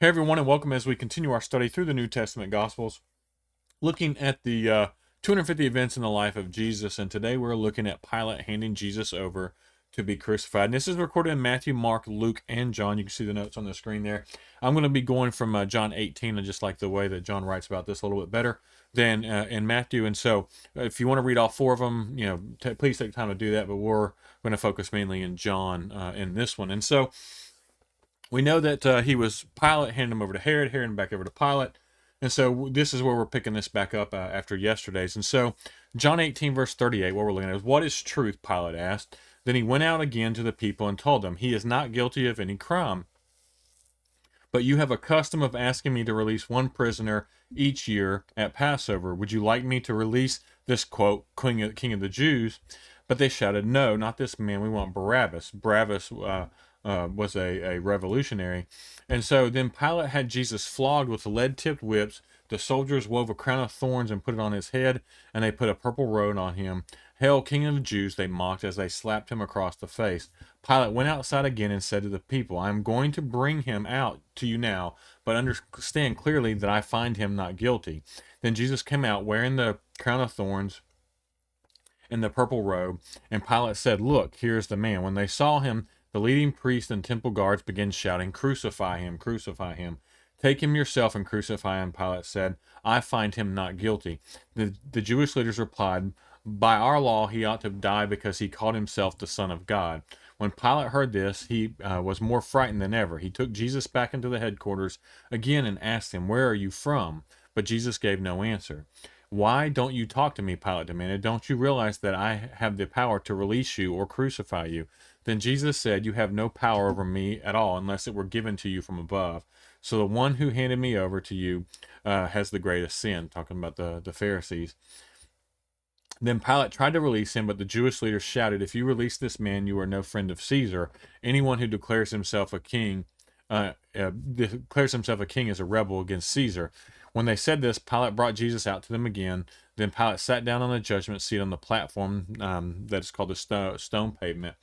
Hey everyone, and welcome as we continue our study through the New Testament Gospels, looking at the 250 events in the life of Jesus. And today we're looking at Pilate handing Jesus over to be crucified. And this is recorded in Matthew, Mark, Luke, and John. You can see the notes on the screen there. I'm going to be going from John 18. I just like the way that John writes about this a little bit better than in Matthew. And so if you want to read all four of them, please take time to do that. But we're going to focus mainly in John in this one. And so we know that he was Pilate, handed him over to Herod, Herod him back over to Pilate. And so this is where we're picking this back up after yesterday's. And so John 18, verse 38, what we're looking at is, what is truth? Pilate asked. Then he went out again to the people and told them, he is not guilty of any crime. But you have a custom of asking me to release one prisoner each year at Passover. Would you like me to release this, quote, king of the Jews? But they shouted, no, not this man. We want Barabbas. Barabbas was a revolutionary. And so then Pilate had Jesus flogged with lead-tipped whips. The soldiers wove a crown of thorns and put it on his head, and they put a purple robe on him. Hail, King of the Jews, they mocked as they slapped him across the face. Pilate went outside again and said to the people, I am going to bring him out to you now, but understand clearly that I find him not guilty. Then Jesus came out wearing the crown of thorns and the purple robe, and Pilate said, look, here's the man. When they saw him, the leading priests and temple guards began shouting, crucify him, crucify him. Take him yourself and crucify him, Pilate said. I find him not guilty. The Jewish leaders replied, by our law he ought to die because he called himself the Son of God. When Pilate heard this, he was more frightened than ever. He took Jesus back into the headquarters again and asked him, where are you from? But Jesus gave no answer. Why don't you talk to me? Pilate demanded. Don't you realize that I have the power to release you or crucify you? Then Jesus said, you have no power over me at all unless it were given to you from above. So the one who handed me over to you has the greatest sin, talking about the Pharisees. Then Pilate tried to release him, but the Jewish leaders shouted, if you release this man, you are no friend of Caesar. Anyone who declares himself a king is a rebel against Caesar. When they said this, Pilate brought Jesus out to them again. Then Pilate sat down on the judgment seat on the platform that is called the stone pavement.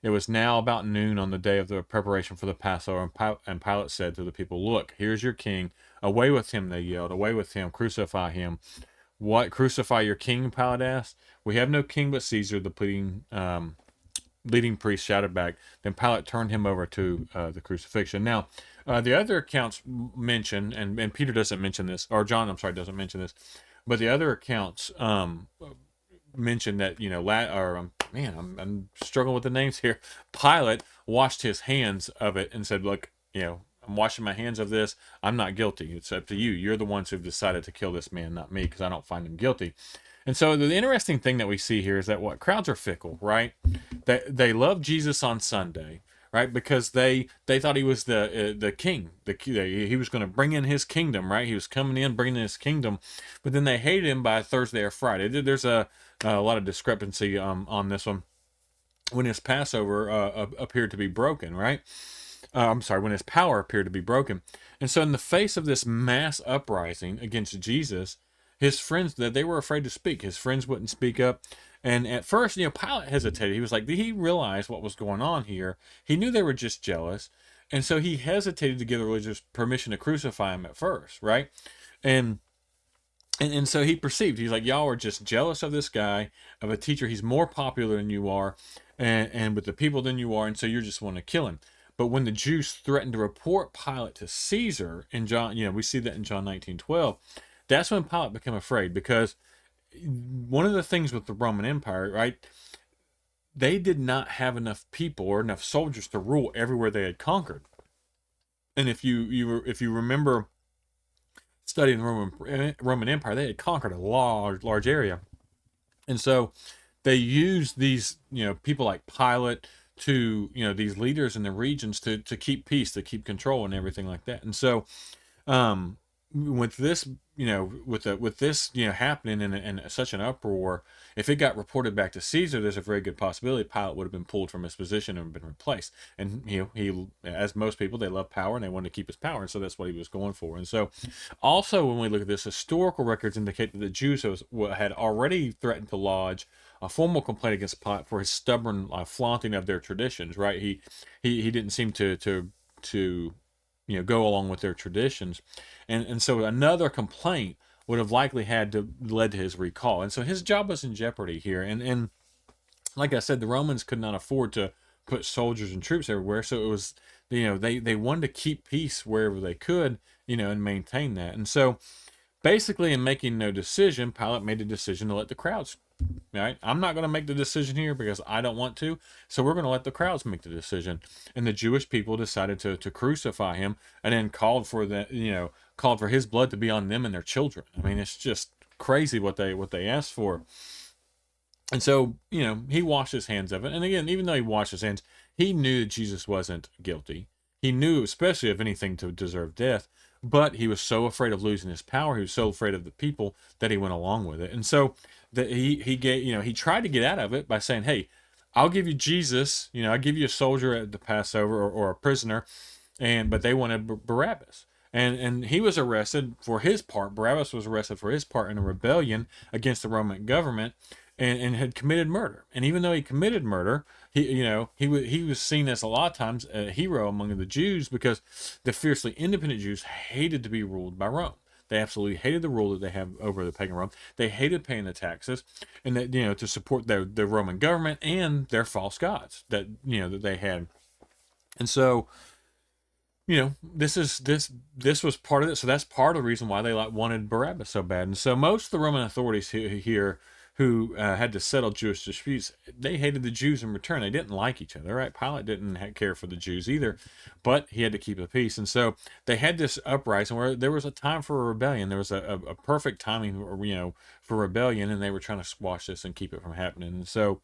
It was now about noon on the day of the preparation for the Passover, and Pilate said to the people, look, here's your king. Away with him, they yelled. Away with him, crucify him. What, crucify your king? Pilate asked. We have no king but Caesar, the leading priest shouted back. Then Pilate turned him over to the crucifixion. Now, the other accounts mention, and Peter doesn't mention this, or John, I'm sorry, doesn't mention this, but the other accounts mention that, I'm struggling with the names here. Pilate washed his hands of it and said, look, I'm washing my hands of this. I'm not guilty. It's up to you. You're the ones who've decided to kill this man, not me, because I don't find him guilty. And so the interesting thing that we see here is that crowds are fickle, right? They love Jesus on Sunday, right? Because they thought he was the king. He was going to bring in his kingdom, right? He was coming in, bringing in his kingdom. But then they hated him by Thursday or Friday. There's a lot of discrepancy on this one. When his Passover appeared to be broken, right? When his power appeared to be broken. And so in the face of this mass uprising against Jesus, his friends, that they were afraid to speak. His friends wouldn't speak up. And at first, Pilate hesitated. He was like, did he realize what was going on here? He knew they were just jealous. And so he hesitated to give the religious permission to crucify him at first, right? And so he perceived, he's like, y'all are just jealous of this guy, of a teacher. He's more popular than you are, and with the people than you are, and so you just want to kill him. But when the Jews threatened to report Pilate to Caesar in John, we see that in John 19:12, that's when Pilate became afraid, because one of the things with the Roman Empire, right, they did not have enough people or enough soldiers to rule everywhere they had conquered. And if you remember studying the Roman Empire, they had conquered a large area. And so they used these, people like Pilate, to these leaders in the regions to keep peace, to keep control, and everything like that. And so with this happening in such an uproar, if it got reported back to Caesar, there's a very good possibility Pilate would have been pulled from his position and been replaced. And he, as most people, they love power and they wanted to keep his power, and so that's what he was going for. And so also, when we look at this, historical records indicate that the Jews had already threatened to lodge a formal complaint against Pilate for his stubborn flaunting of their traditions. Right? He didn't seem to go along with their traditions. And so another complaint would have likely led to his recall. And so his job was in jeopardy here. And like I said, the Romans could not afford to put soldiers and troops everywhere. So it was, they wanted to keep peace wherever they could, and maintain that. And so basically, in making no decision, Pilate made a decision to let the crowds. Right? I'm not going to make the decision here because I don't want to. So we're going to let the crowds make the decision. And the Jewish people decided to crucify him, and then called for his blood to be on them and their children. I mean, it's just crazy what they asked for. And so, he washed his hands of it. And again, even though he washed his hands, he knew that Jesus wasn't guilty. He knew, especially of anything to deserve death, but he was so afraid of losing his power. He was so afraid of the people that he went along with it. And so that he tried to get out of it by saying, "Hey, I'll give you Jesus. I'll give you a soldier at the Passover, or a prisoner," but they wanted Barabbas. And he was arrested for his part. Barabbas was arrested for his part in a rebellion against the Roman government, and had committed murder. And even though he committed murder, he was seen as a lot of times a hero among the Jews, because the fiercely independent Jews hated to be ruled by Rome. They absolutely hated the rule that they have over the pagan Rome. They hated paying the taxes, and that to support the Roman government and their false gods that they had. And so this was part of it. So that's part of the reason why they wanted Barabbas so bad. And so most of the Roman authorities here who had to settle Jewish disputes, they hated the Jews in return. They didn't like each other, right? Pilate didn't care for the Jews either, but he had to keep the peace. And so they had this uprising where there was a time for a rebellion. There was a perfect timing, for rebellion, and they were trying to squash this and keep it from happening. And so,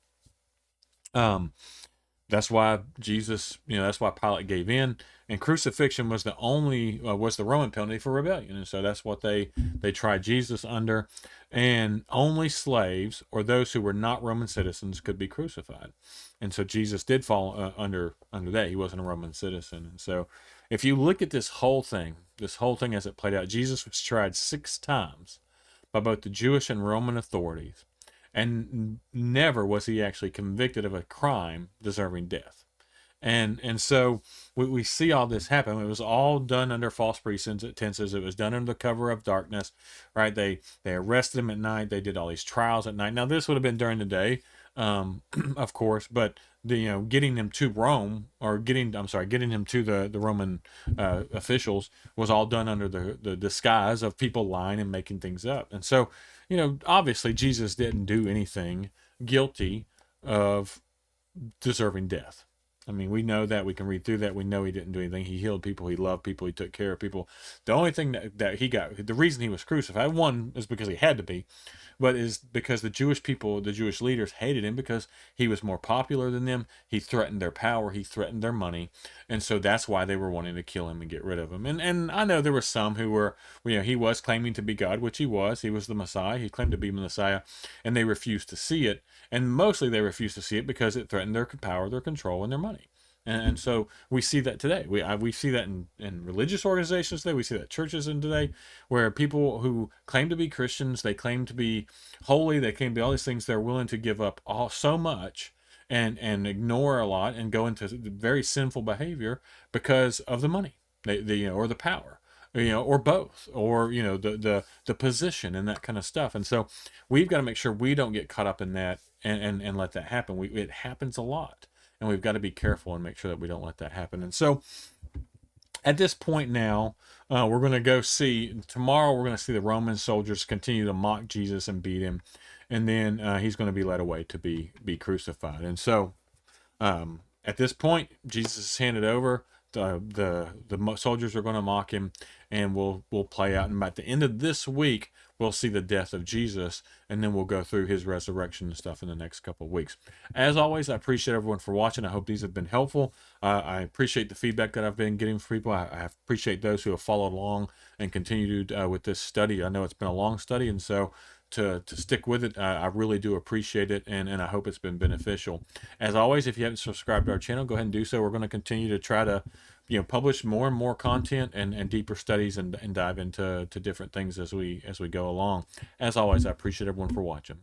that's why that's why Pilate gave in, and crucifixion was the Roman penalty for rebellion, and so that's what they tried Jesus under, and only slaves or those who were not Roman citizens could be crucified, and so Jesus did fall under that. He wasn't a Roman citizen, and so if you look at this whole thing as it played out, Jesus was tried 6 times by both the Jewish and Roman authorities, and never was he actually convicted of a crime deserving death. And so we see all this happen. It was all done under false pretenses. It was done under the cover of darkness, right? They arrested him at night. They did all these trials at night. Now this would have been during the day, of course, but getting him to Rome, or getting him to the Roman officials, was all done under the disguise of people lying and making things up. And so, obviously Jesus didn't do anything guilty of deserving death. I mean, we know that. We can read through that. We know he didn't do anything. He healed people. He loved people. He took care of people. The only thing that he got, the reason he was crucified, one, is because he had to be, but is because the Jewish people, the Jewish leaders, hated him because he was more popular than them. He threatened their power. He threatened their money. And so that's why they were wanting to kill him and get rid of him. And I know there were some who were, he was claiming to be God, which he was. He was the Messiah. He claimed to be the Messiah, and they refused to see it. And mostly they refused to see it because it threatened their power, their control, and their money. And so we see that today. We see that in religious organizations today. We see that in churches in today, where people who claim to be Christians, they claim to be holy, they claim to be all these things, they're willing to give up so much and ignore a lot and go into very sinful behavior because of the money, or the power, or both, or the position and that kind of stuff. And so we've got to make sure we don't get caught up in that and let that happen. It happens a lot. And we've got to be careful and make sure that we don't let that happen. And so at this point now, we're going to go see, tomorrow we're going to see the Roman soldiers continue to mock Jesus and beat him. And then he's going to be led away to be crucified. And so at this point, Jesus is handed over. The soldiers are going to mock him, and we'll play out. And at the end of this week, we'll see the death of Jesus, and then we'll go through his resurrection and stuff in the next couple of weeks. As always, I appreciate everyone for watching. I hope these have been helpful. I appreciate the feedback that I've been getting from people. I appreciate those who have followed along and continued with this study. I know it's been a long study, and so to stick with it, I really do appreciate it, and I hope it's been beneficial. As always, if you haven't subscribed to our channel, go ahead and do so. We're going to continue to try to publish more and more content and deeper studies and dive into different things as we go along. As always, I appreciate everyone for watching.